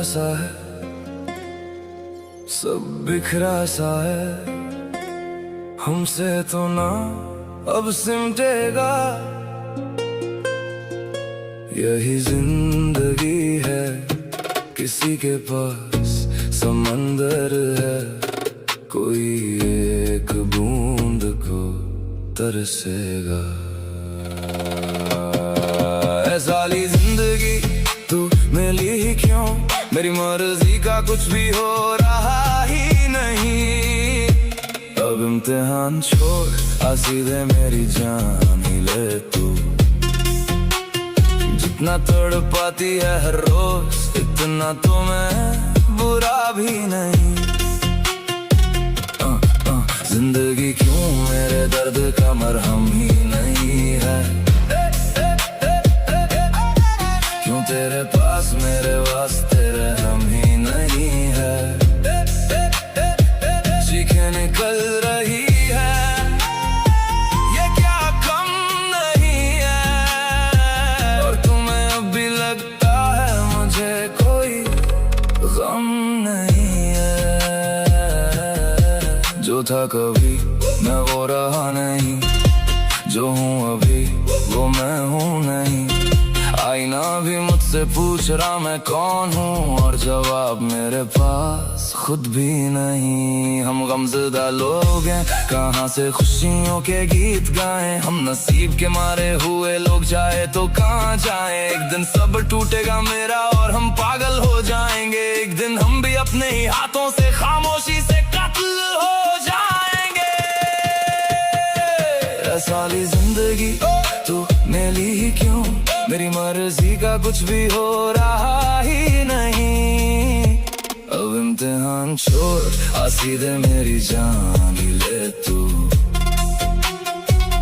सा है, सब बिखरा सा है, हमसे तो ना अब सिमटेगा। यही जिंदगी है, किसी के पास समंदर है, कोई एक बूंद को तरसेगा। साली जिंदगी तू मिली ही क्यों, मेरी मर्जी का कुछ भी हो रहा ही नहीं। अब इम्तिहान छोड़, आ सीधे मेरी जान ही ले तू। जितना तड़पाती है हर रोज, इतना तो मैं बुरा भी नहीं। जिंदगी क्यों मेरे दर्द का मरहम ही नहीं है, क्यों तेरे पास मेरे वास्ते रहम ही नहीं है। चीखें निकल रही है, ये क्या कम नहीं है, और तुम्हें अब भी लगता है मुझे कोई गम नहीं है। जो था कभी मैं वो रहा नहीं, जो हूँ अभी वो मैं हूँ नहीं। आईना भी मुझसे पूछ रहा मैं कौन हूँ, और जवाब मेरे पास खुद भी नहीं। हम गमज़दा लोग हैं, कहाँ से खुशियों के गीत गाएं। हम नसीब के मारे हुए लोग, जाए तो कहाँ जाएं। एक दिन सब टूटेगा मेरा और हम पागल हो जाएंगे। एक दिन हम भी अपने ही हाथों से खामोशी से कत्ल हो जाएंगे। साली जिंदगी तू मिली ही क्यों, मेरी मर्जी का कुछ भी हो रहा ही नहीं। अब इम्तिहान छोड़, आ सीधे मेरी जान ही ले तू।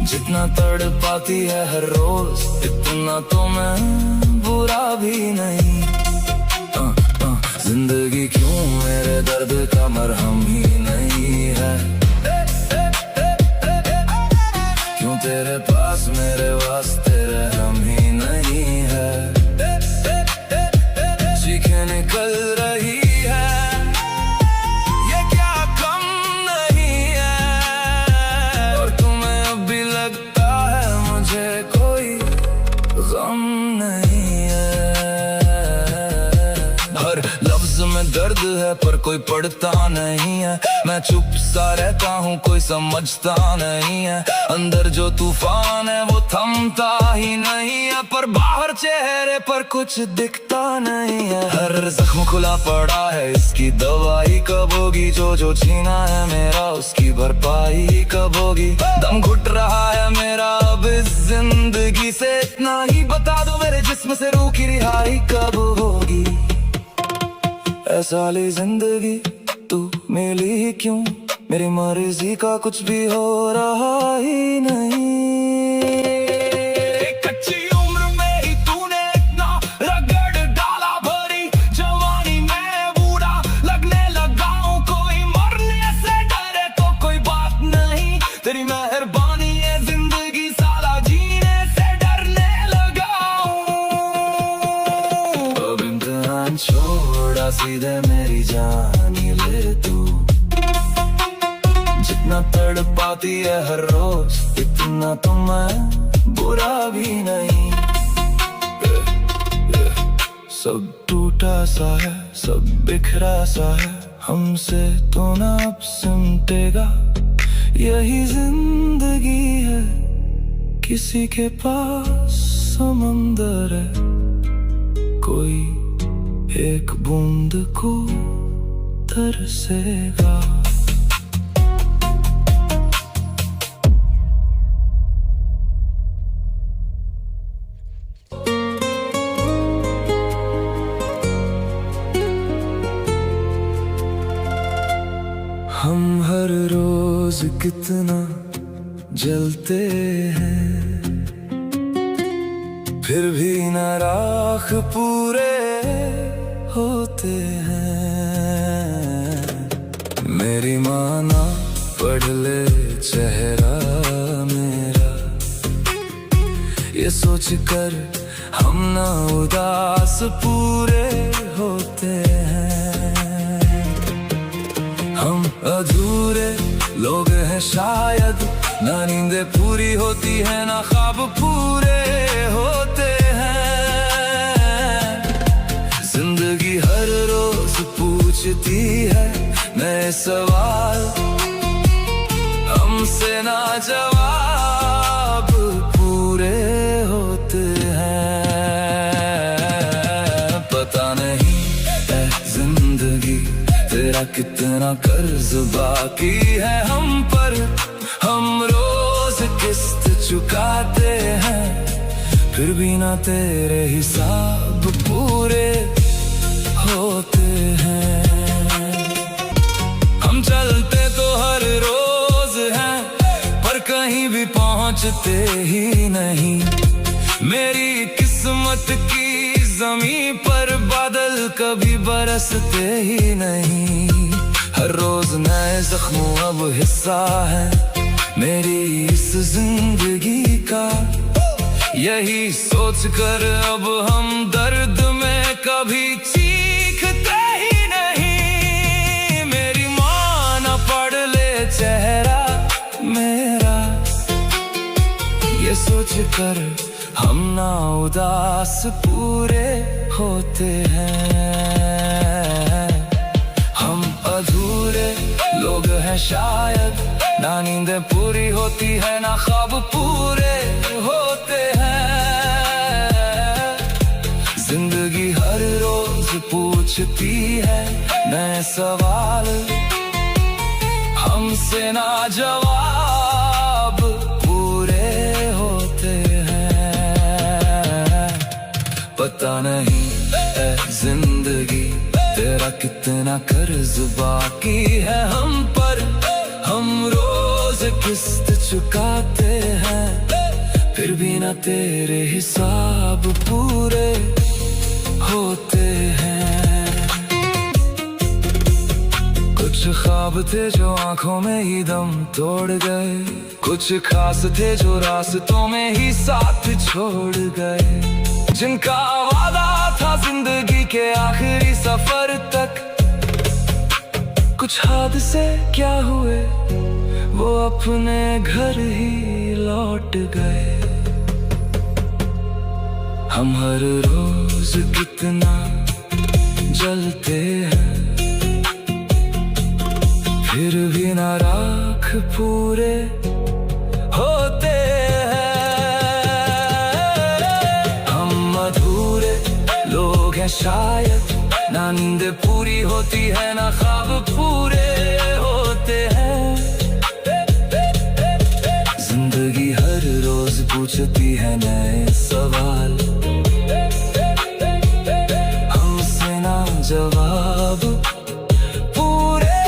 जितना तड़पाती है हर रोज, इतना तो मैं बुरा भी नहीं। जिंदगी क्यों मेरे दर्द का मरहम ही नहीं है, क्यों तेरे पास मेरे वास्ते रहम ही नहीं है। चीखें निकल रही है, ये क्या कम नहीं है, और तुम्हें अब भी लगता है मुझे कोई गम नहीं है। हर लफ्ज में दर्द है पर कोई पढ़ता नहीं है। मैं चुप सा रहता हूँ, कोई समझता नहीं है। अंदर जो तूफान है वो थमता ही नहीं है, पर बाहर चेहरे पर कुछ दिखता नहीं है। हर जख्म खुला पड़ा है, इसकी दवाई कब होगी। जो छीना है मेरा, उसकी भरपाई कब होगी। दम घुट रहा है मेरा अब इस जिंदगी से, इतना ही बता दो मेरे जिस्म से रूह की रिहाई कब होगी। ऐसा ली जिंदगी तू मिली ही क्यों, मेरी मर्जी का कुछ भी हो रहा ही नहीं। कच्ची उम्र में ही तूने इतना रगड़ डाला, भरी जवानी में बूढ़ा लगने लगा हूं। कोई मरने से डरे तो कोई बात नहीं, तेरी मेहरबानी है जिंदगी साला जीने से डरने लगा हूं। अब इम्तिहान छोड़ा, सीधे मेरी जान ही ले तू। जितना तड़पाती है हर रोज, इतना तो मैं बुरा भी नहीं। सब टूटा सा है, सब बिखरा सा है, हमसे तो ना अब सिमटेगा। यही जिंदगी है, किसी के पास समंदर है, कोई एक बूंद को तरसेगा। हम हर रोज कितना जलते हैं, फिर भी न राख पूरे होते हैं। मेरी माना पढ़ ले चेहरा मेरा, ये सोच कर हम ना उदास पूरे होते हैं। अधूरे लोग हैं शायद, ना नींदें पूरी होती है ना ख्वाब पूरे होते हैं। जिंदगी हर रोज पूछती है नए सवाल, हमसे ना जवाब पूरे होते हैं। पता नहीं है जिंदगी तेरा कितना कर्ज बाकी है हम पर, हम रोज किस्त चुकाते हैं, फिर भी ना तेरे हिसाब पूरे होते हैं। हम चलते तो हर रोज हैं, पर कहीं भी पहुंचते ही नहीं। मेरी किस्मत की ज़मीं पर बादल कभी बरसते ही नहीं। हर रोज नए जख्मों अब हिस्सा है मेरी इस जिंदगी का, यही सोच कर अब हम दर्द में कभी चीखते ही नहीं। मेरी माँ न पढ़ ले चेहरा मेरा, ये सोच कर हम ना उदास पूरे होते हैं। हम अधूरे लोग हैं शायद, ना नींदें पूरी होती है ना ख्वाब पूरे होते हैं। जिंदगी हर रोज पूछती है नए सवाल, हमसे ना जवाब पूरे होते हैं। पता नहीं है जिंदगी तेरा कितना कर्ज बाकी है हम पर, हम रोज किस्त चुकाते हैं, फिर भी ना तेरे हिसाब पूरे होते हैं। कुछ ख्वाब थे जो आंखों में ही दम तोड़ गए, कुछ खास थे जो रास्तों में ही साथ छोड़ गए। जिनका वादा था जिंदगी के आखिरी सफर तक, कुछ हादसे क्या हुए वो अपने घर ही लौट गए। हम हर रोज कितना जलते हैं, फिर भी ना राख पूरे होते हैं। हम अधूरे लोग हैं शायद, ना नींदें पूरी होती है ना ख्वाब पूरे होते हैं। जिंदगी हर रोज पूछती है नए सवाल, हमसे ना जवाब पूरे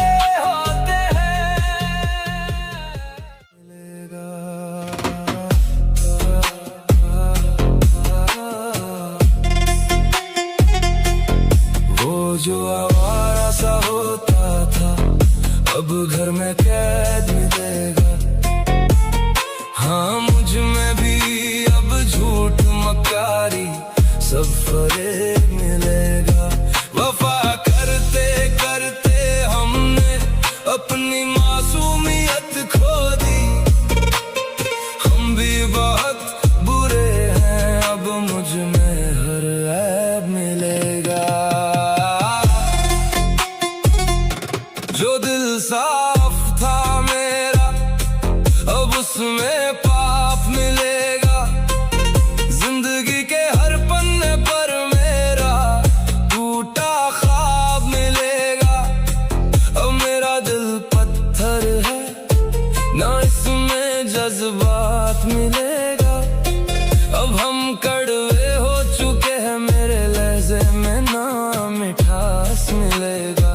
होते हैं। वो जो आवारा सा होता था अब घर में कैद मिलेगा। हाँ मुझ में भी अब झूठ मकारी सब फरेब मिलेगा। वफा करते करते हमने अपनी मासूमियत खो दी, हम भी बहुत बुरे हैं अब मुझ में हर ऐब मिलेगा। जो दिल साफ था मेरा अब उसमें पाप मिलेगा। जिंदगी के हर पन्ने पर मेरा टूटा ख्वाब मिलेगा। अब मेरा दिल पत्थर है ना इसमें जज्बात मिलेगा। अब हम कड़वे हो चुके हैं मेरे लहजे में ना मिठास मिलेगा।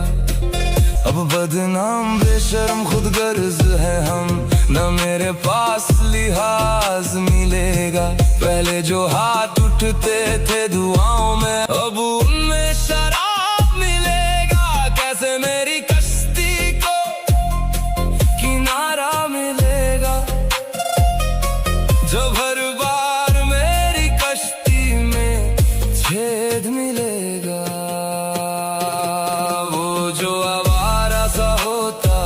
अब बदनाम बेशर्म खुदगर्ज है हम, न मेरे पास लिहाज मिलेगा। पहले जो हाथ उठते थे दुआओं में अब उनमें शराब मिलेगा। कैसे मेरी कश्ती को किनारा मिलेगा, जब हर बार मेरी कश्ती में छेद मिलेगा। वो जो आवारा सा होता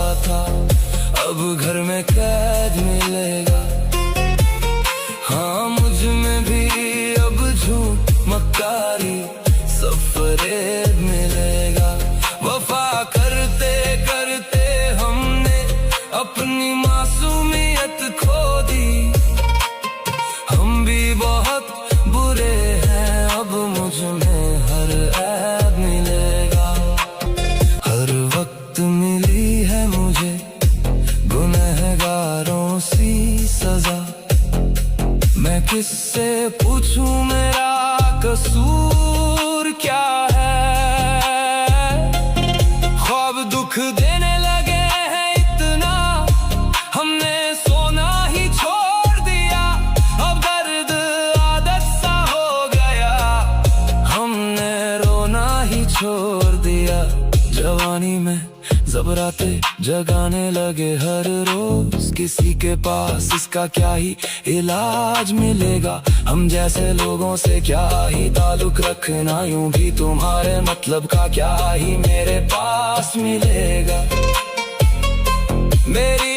घर में कैद मिलेगा। हाँ मुझ में भी अब झूठ मक्कारी सब फरेब मिलेगा। वफा करते करते हमने अपनी मासूमियत खो दी। हम भी बहुत बुरे हैं, अब मुझ में हर ऐब मिलेगा। हर वक्त मिली है मुझे गुनहगारों सी सजा। मैं किससे पूछूं मेरा कसूर क्या है। ख्वाब दुख देने लगे हैं इतना, हमने सोना ही छोड़ दिया। अब दर्द आदत सा हो गया, हमने रोना ही छोड़ दिया। जवानी में ज़बराते जगाने लगे हर रोज, किसी के पास इसका क्या ही इलाज मिलेगा। हम जैसे लोगों से क्या ही ताल्लुक रखना, यूं भी तुम्हारे मतलब का क्या ही मेरे पास मिलेगा। मेरी